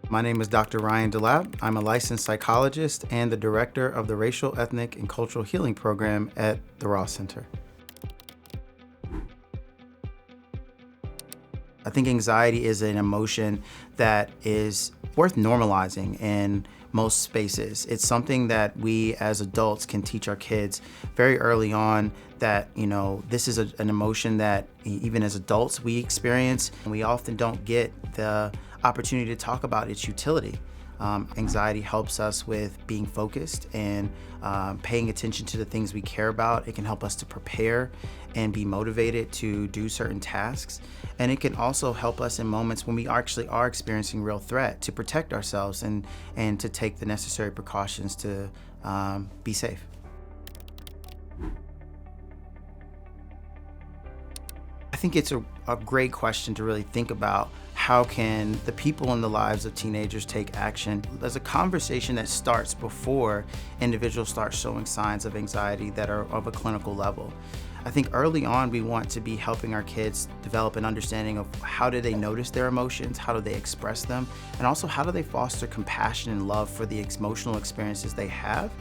My name is Dr. Ryan DeLapp. I'm a licensed psychologist and the director of the Racial, Ethnic, and Cultural Healing Program at the Ross Center. I think anxiety is an emotion that is worth normalizing in most spaces. It's something that we as adults can teach our kids very early on that, this is an emotion that even as adults we experience, and we often don't get the opportunity to talk about its utility. Anxiety helps us with being focused and paying attention to the things we care about. It can help us to prepare and be motivated to do certain tasks. And it can also help us in moments when we actually are experiencing real threat to protect ourselves and to take the necessary precautions to be safe. I think it's a great question to really think about. How can the people in the lives of teenagers take action? There's a conversation that starts before individuals start showing signs of anxiety that are of a clinical level. I think early on we want to be helping our kids develop an understanding of how do they notice their emotions, how do they express them, and also how do they foster compassion and love for the emotional experiences they have,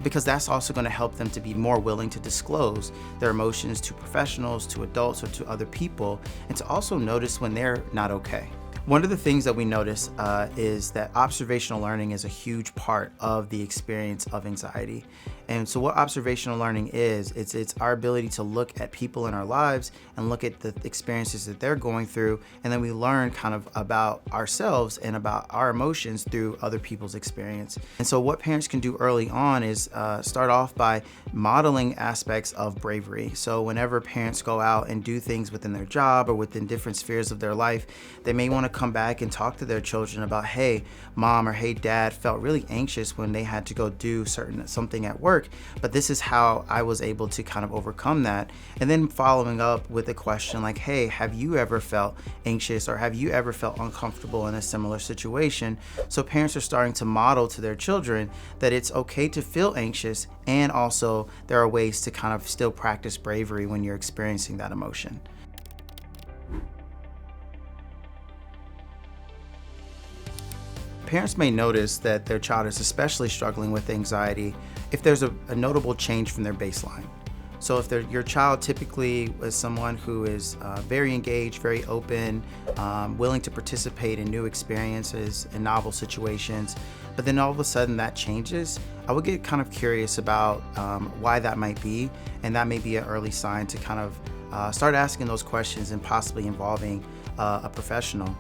because that's also going to help them to be more willing to disclose their emotions to professionals, to adults, or to other people, and to also notice when they're not okay. One of the things that we notice is that observational learning is a huge part of the experience of anxiety. And so what observational learning is, it's our ability to look at people in our lives and look at the experiences that they're going through, and then we learn kind of about ourselves and about our emotions through other people's experience. And so what parents can do early on is start off by modeling aspects of bravery. So whenever parents go out and do things within their job or within different spheres of their life, they may want to come back and talk to their children about, hey, mom or hey, dad felt really anxious when they had to go do something at work, but this is how I was able to kind of overcome that. And then following up with a question like, hey, have you ever felt anxious or have you ever felt uncomfortable in a similar situation? So parents are starting to model to their children that it's okay to feel anxious, and also there are ways to kind of still practice bravery when you're experiencing that emotion. Parents may notice that their child is especially struggling with anxiety if there's a notable change from their baseline. So if your child typically is someone who is very engaged, very open, willing to participate in new experiences and novel situations, but then all of a sudden that changes, I would get kind of curious about why that might be, and that may be an early sign to kind of start asking those questions and possibly involving a professional.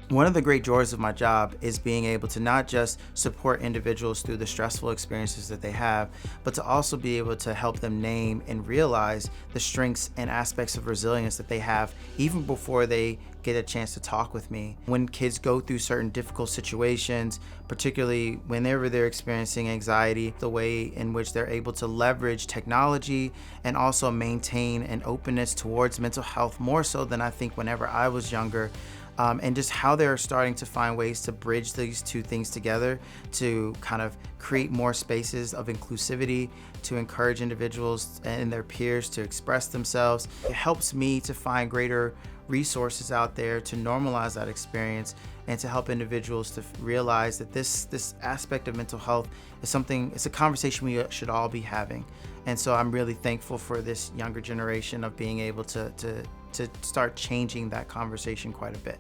One of the great joys of my job is being able to not just support individuals through the stressful experiences that they have, but to also be able to help them name and realize the strengths and aspects of resilience that they have even before they get a chance to talk with me. When kids go through certain difficult situations, particularly whenever they're experiencing anxiety, the way in which they're able to leverage technology and also maintain an openness towards mental health more so than I think whenever I was younger. And just how they're starting to find ways to bridge these two things together to kind of create more spaces of inclusivity, to encourage individuals and their peers to express themselves. It helps me to find greater resources out there to normalize that experience and to help individuals to realize that this aspect of mental health is it's a conversation we should all be having. And so I'm really thankful for this younger generation of being able to start changing that conversation quite a bit.